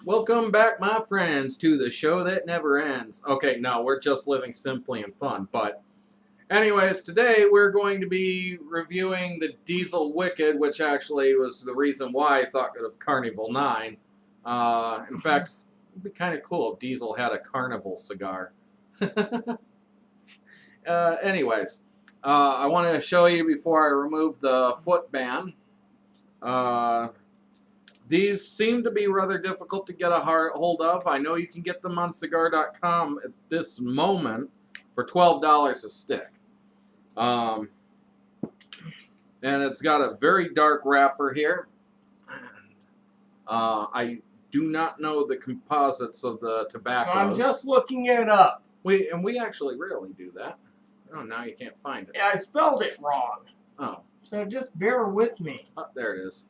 Welcome back, my friends, to the show that never ends. Okay, no, we're just living simply and fun. But, anyways, today we're going to be reviewing the Diesel Wicked, which actually was the reason why I thought of Carnival 9. In fact, it'd be kind of cool if Diesel had a Carnival cigar. Anyways, I want to show you before I remove the foot band. These seem to be rather difficult to get a hold of. I know you can get them on Cigar.com at this moment for $12 a stick. And it's got a very dark wrapper here. I do not know the composites of the tobaccos. I'm just looking it up. We actually rarely do that. Oh, now you can't find it. Yeah, I spelled it wrong. Oh. So just bear with me. Oh, there it is.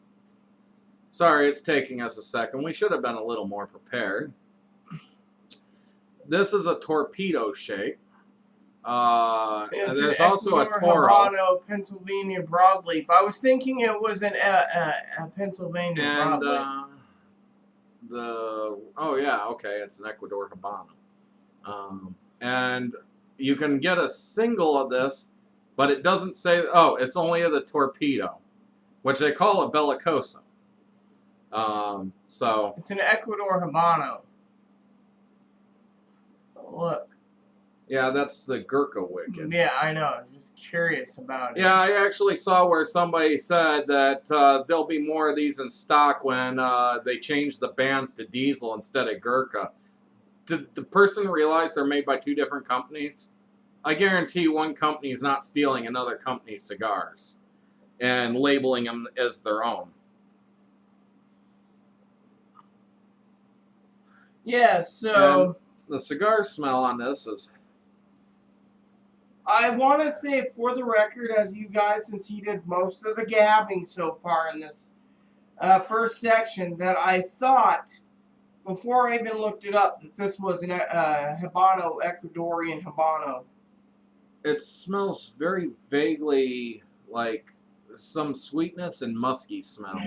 Sorry, it's taking us a second. We should have been a little more prepared. This is a torpedo shape. There's also a Toro. Habano, Pennsylvania broadleaf. I was thinking it was a Pennsylvania broadleaf. Oh yeah, okay, it's an Ecuador Habano. And you can get a single of this, but it doesn't say. Oh, it's only the torpedo, which they call a bellicoso. So it's an Ecuador Habano. Look. Yeah, that's the Gurkha Wicked. Yeah, I know. I was just curious about it. Yeah, I actually saw where somebody said that there'll be more of these in stock when they change the bands to Diesel instead of Gurkha. Did the person realize they're made by two different companies? I guarantee one company is not stealing another company's cigars and labeling them as their own. Yeah, so and the cigar smell on this is... I want to say for the record, as you guys, since he did most of the gabbing so far in this first section, that I thought, before I even looked it up, that this was an Habano, Ecuadorian Habano. It smells very vaguely like some sweetness and musky smell.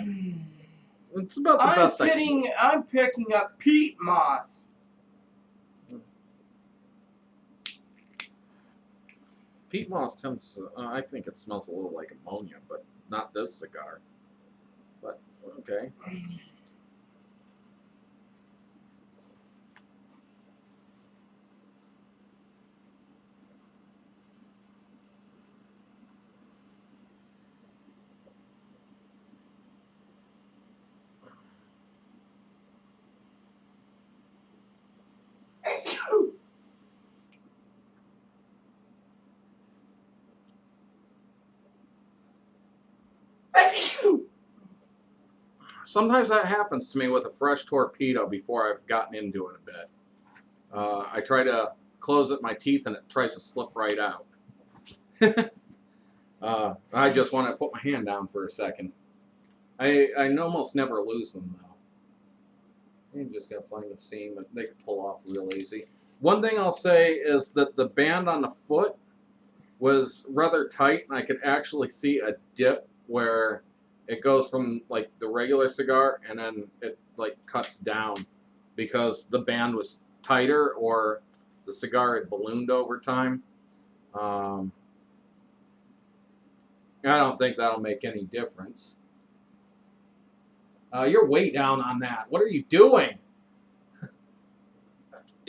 It's about the best I'm picking up peat moss. Peat moss tends to, I think it smells a little like ammonia, but not this cigar. But, okay. Sometimes that happens to me with a fresh torpedo before I've gotten into it a bit. I try to close it my teeth and it tries to slip right out. I just want to put my hand down for a second. I almost never lose them though. You just gotta find the seam, but they can pull off real easy. One thing I'll say is that the band on the foot was rather tight, and I could actually see a dip where it goes from like the regular cigar and then it like cuts down because the band was tighter or the cigar had ballooned over time. I don't think that'll make any difference. You're way down on that. What are you doing?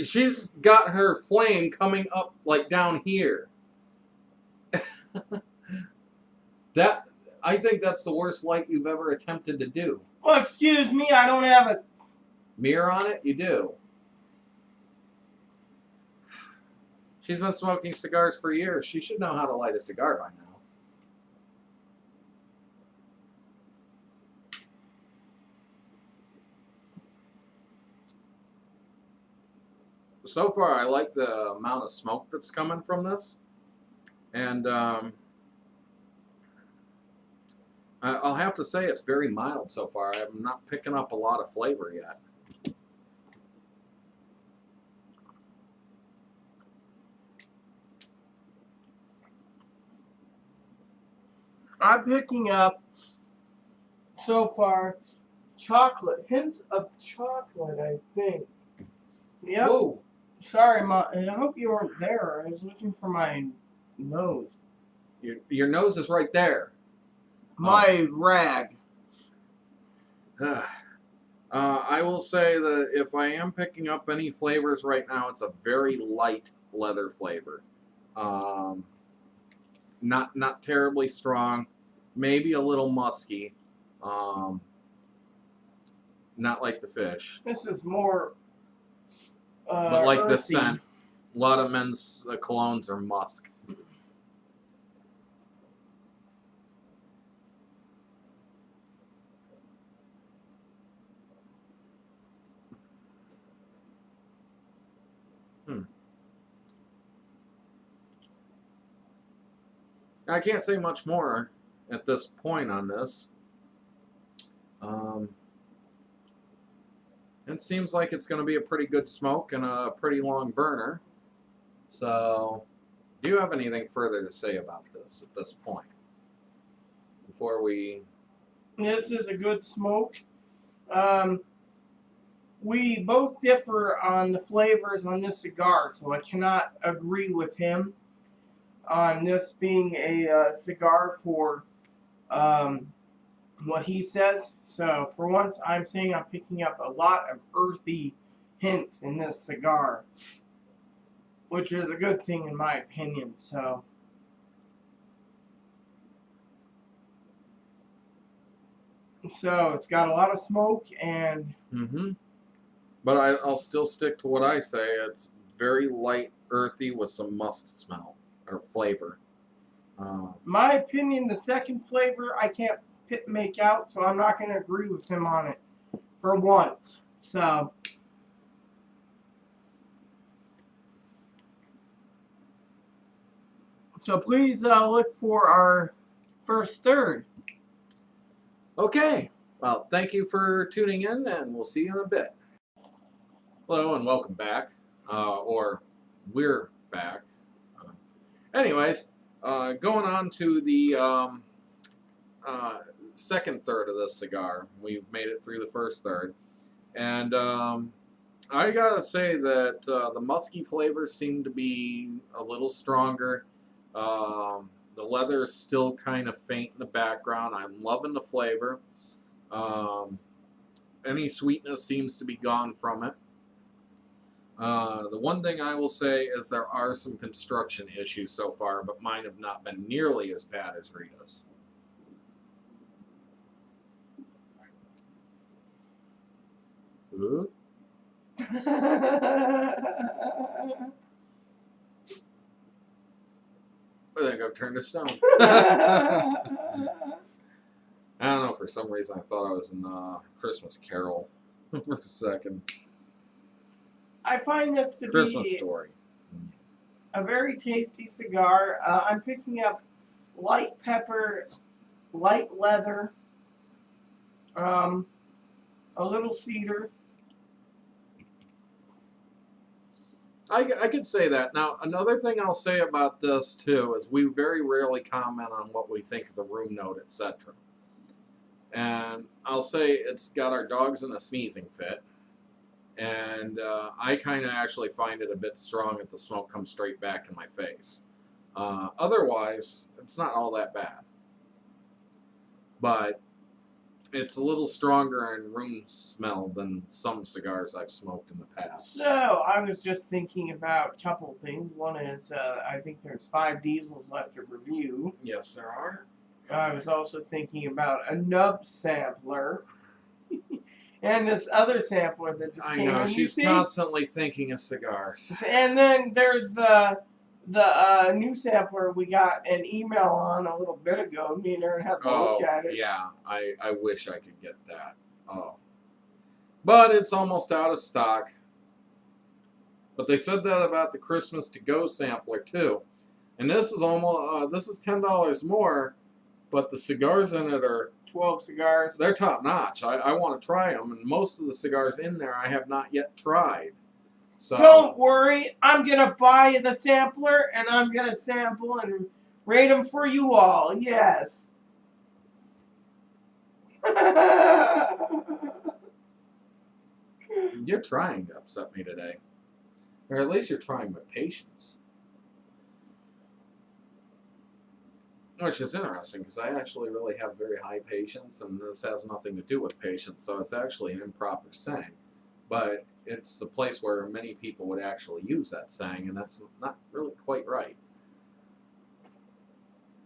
She's got her flame coming up like down here. I think that's the worst light you've ever attempted to do. Well, excuse me, I don't have a mirror on it? You do. She's been smoking cigars for years. She should know how to light a cigar by now. So far, I like the amount of smoke that's coming from this. And I'll have to say it's very mild so far. I'm not picking up a lot of flavor yet. I'm picking up, so far, chocolate. Hints of chocolate, I think. Yep. Whoa. Sorry, I hope you weren't there. I was looking for my nose. Your nose is right there. My rag. I will say that if I am picking up any flavors right now, it's a very light leather flavor. Not terribly strong, maybe a little musky. Not like the fish, This is more but like the earthy. scent. A lot of men's colognes are musk. I can't say much more at this point on this. It seems like it's going to be a pretty good smoke and a pretty long burner. So, do you have anything further to say about this at this point? Before we... This is a good smoke. We both differ on the flavors on this cigar, so I cannot agree with him on this being a cigar for what he says. So for once, I'm saying I'm picking up a lot of earthy hints in this cigar, which is a good thing in my opinion. So it's got a lot of smoke and But I'll still stick to what I say. It's very light, earthy with some musk smell or flavor. my opinion, the second flavor I can't make out, so I'm not going to agree with him on it for once. So please look for our first third. Okay. Well, thank you for tuning in, and we'll see you in a bit. Hello, and welcome back. Or we're back. Anyways, going on to the second third of this cigar. We've made it through the first third. And I gotta say that the musky flavors seem to be a little stronger. The leather's still kind of faint in the background. I'm loving the flavor. Any sweetness seems to be gone from it. The one thing I will say is there are some construction issues so far, but mine have not been nearly as bad as Rita's. Ooh. I think I've turned to stone. I don't know, for some reason I thought I was in Christmas Carol for a second. I find this to Christmas be Story. a very tasty cigar. I'm picking up light pepper, light leather, a little cedar. I could say that. Now, another thing I'll say about this, too, is we very rarely comment on what we think of the room note, etc. And I'll say it's got our dogs in a sneezing fit. And I kind of actually find it a bit strong if the smoke comes straight back in my face. Otherwise, it's not all that bad. But it's a little stronger in room smell than some cigars I've smoked in the past. So I was just thinking about a couple things. One is I think there's 5 diesels left to review. Yes, there are. I was also thinking about a nub sampler. And this other sampler that just came in. I know, she's constantly thinking of cigars. And then there's the new sampler we got an email on a little bit ago. Me and Aaron had to look at it. Yeah, I wish I could get that. Oh. But it's almost out of stock. But they said that about the Christmas to Go sampler too. And this is almost this is $10 more, but the cigars in it are 12 cigars. They're top notch. I want to try them, and most of the cigars in there I have not yet tried. So don't worry, I'm gonna buy the sampler and I'm gonna sample and rate them for you all. Yes. You're trying to upset me today. Or at least you're trying my patience. Which is interesting, because I actually really have very high patience, and this has nothing to do with patience, so it's actually an improper saying. But it's the place where many people would actually use that saying, and that's not really quite right.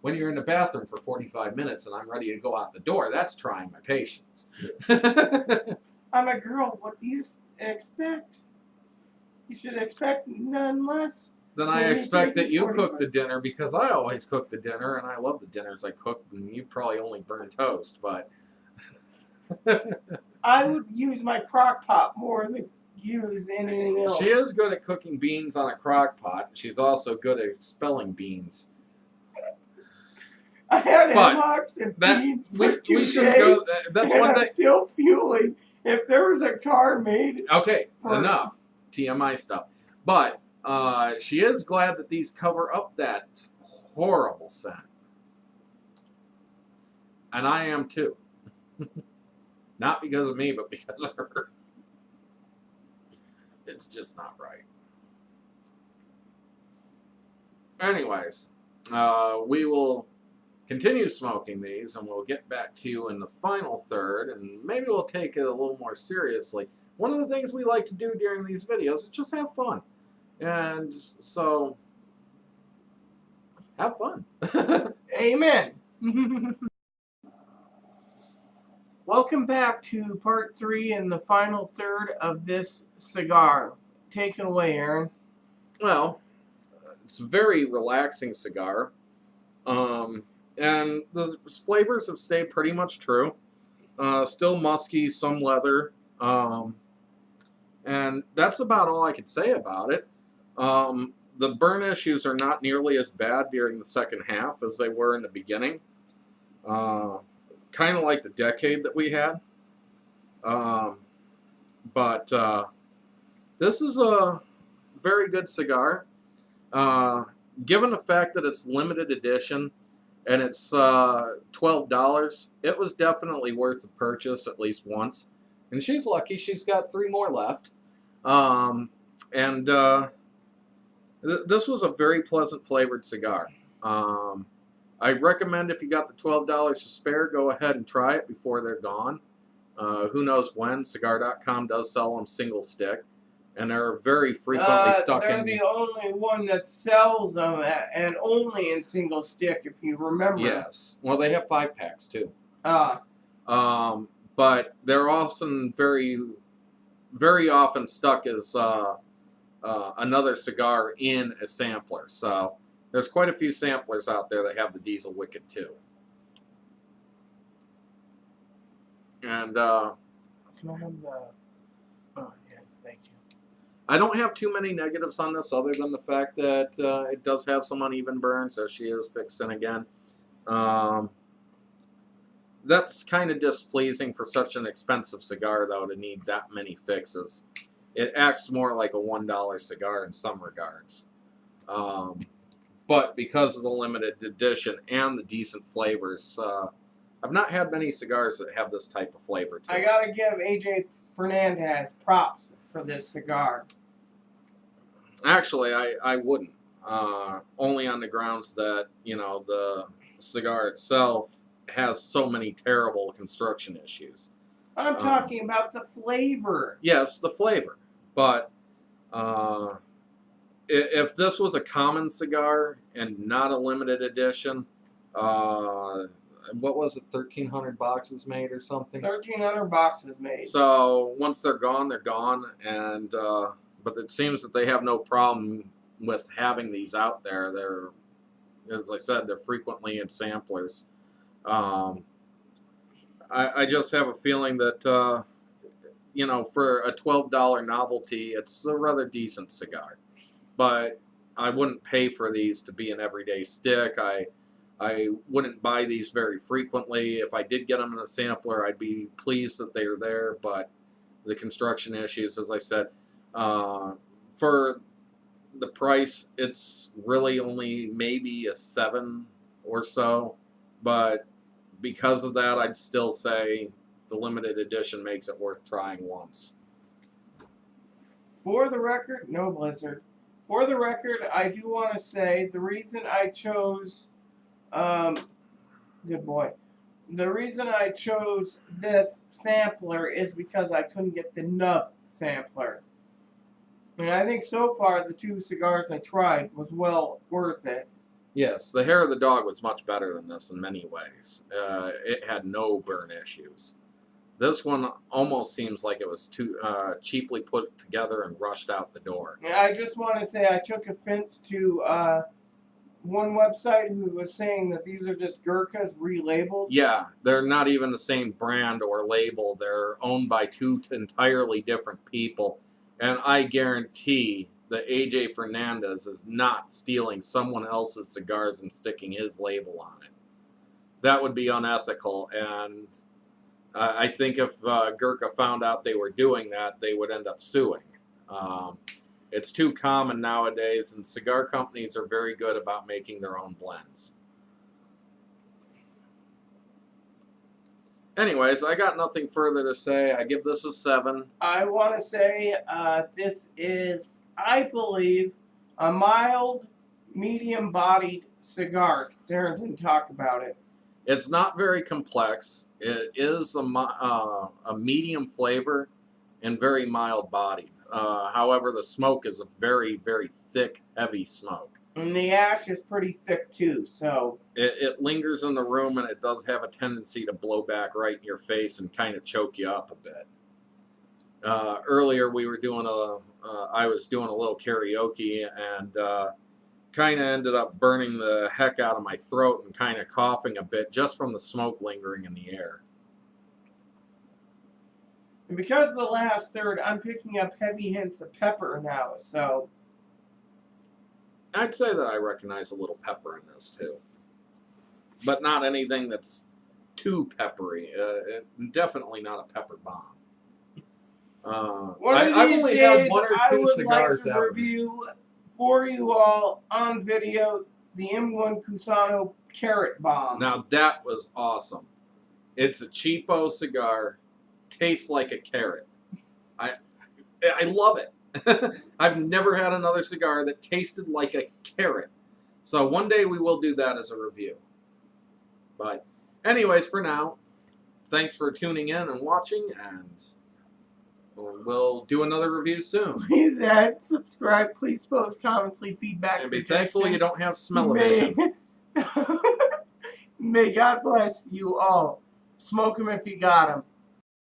When you're in the bathroom for 45 minutes and I'm ready to go out the door, that's trying my patience. I'm a girl. What do you expect? You should expect none less. Then I expect that you cook the dinner, because I always cook the dinner, and I love the dinners I cook, and you probably only burn toast, but... I would use my crock pot more than use anything else. She is good at cooking beans on a crock pot. She's also good at expelling beans. I had hammocks and beans for 2 days, that's and one I'm thing. still fueling. If there was a car made... Okay, enough TMI stuff. But she is glad that these cover up that horrible scent. And I am too. Not because of me, but because of her. It's just not right. Anyways, we will continue smoking these, and we'll get back to you in the final third, and maybe we'll take it a little more seriously. One of the things we like to do during these videos is just have fun. And so, have fun. Amen. Welcome back to part 3 and the final third of this cigar. Take it away, Aaron. Well, it's a very relaxing cigar. And the flavors have stayed pretty much true. Still musky, some leather. And that's about all I could say about it. The burn issues are not nearly as bad during the second half as they were in the beginning. Kind of like the decade that we had. But this is a very good cigar. Given the fact that it's limited edition and it's $12, it was definitely worth the purchase at least once. And she's lucky. She's got 3 more left. This was a very pleasant flavored cigar. I recommend, if you got the $12 to spare, go ahead and try it before they're gone. Who knows when? Cigar.com does sell them single stick, and they're very frequently stuck in... They're the only one that sells them, and only in single stick, if you remember. Yes. Well, they have 5-packs, too. But they're also very, very often stuck as another cigar in a sampler. So there's quite a few samplers out there that have the Diesel Wicked too. And can I have the... Oh, yes, thank you. I don't have too many negatives on this, other than the fact that it does have some uneven burns, so she is fixing again. That's kind of displeasing for such an expensive cigar, though, to need that many fixes. It acts more like a $1 cigar in some regards. But because of the limited edition and the decent flavors, I've not had many cigars that have this type of flavor to I it. gotta give AJ Fernandez props for this cigar. Actually, I wouldn't. Only on the grounds that, you know, the cigar itself has so many terrible construction issues. I'm talking about the flavor. Yes, the flavor. But if this was a common cigar and not a limited edition, what was it, 1,300 boxes made or something? 1,300 boxes made. So once they're gone, and but it seems that they have no problem with having these out there. They're, as I said, they're frequently in samplers. I just have a feeling that you know, for a $12 novelty, it's a rather decent cigar. But I wouldn't pay for these to be an everyday stick. I wouldn't buy these very frequently. If I did get them in a sampler, I'd be pleased that they are there. But the construction issues, as I said, for the price, it's really only maybe a 7 or so. But because of that, I'd still say the limited edition makes it worth trying once. For the record, no blizzard. For the record, I do want to say the reason I chose, good boy. The reason I chose this sampler is because I couldn't get the nub sampler. And I think so far the 2 cigars I tried was well worth it. Yes, the hair of the dog was much better than this in many ways. It had no burn issues. This one almost seems like it was too cheaply put together and rushed out the door. And I just want to say I took offense to one website who was saying that these are just Gurkhas relabeled. Yeah, they're not even the same brand or label. They're owned by 2 entirely different people. And I guarantee that AJ Fernandez is not stealing someone else's cigars and sticking his label on it. That would be unethical, and I think if Gurkha found out they were doing that, they would end up suing. It's too common nowadays, and cigar companies are very good about making their own blends. Anyways, I got nothing further to say. I give this a 7. I want to say this is, I believe, a mild, medium-bodied cigar. Sarah didn't talk about it. It's not very complex. It is a medium flavor and very mild bodied. However, the smoke is a very, very thick, heavy smoke. And the ash is pretty thick too, so... It lingers in the room, and it does have a tendency to blow back right in your face and kind of choke you up a bit. Earlier, we were doing I was doing a little karaoke, and kind of ended up burning the heck out of my throat and kind of coughing a bit just from the smoke lingering in the air. And because of the last third, I'm picking up heavy hints of pepper now, so... I'd say that I recognize a little pepper in this too, but not anything that's too peppery. Definitely not a pepper bomb. I've only had 1 or 2 cigars like to review for you all on video the M1 Cusano Carrot Bomb. Now that was awesome. It's a cheapo cigar, tastes like a carrot. I love it. I've never had another cigar that tasted like a carrot. So one day we will do that as a review. But anyways, for now, thanks for tuning in and watching, and we'll do another review soon. Please add, subscribe, please post comments, leave feedback, And be thankful you don't have smell-o-vision. May God bless you all. Smoke 'em if you got 'em.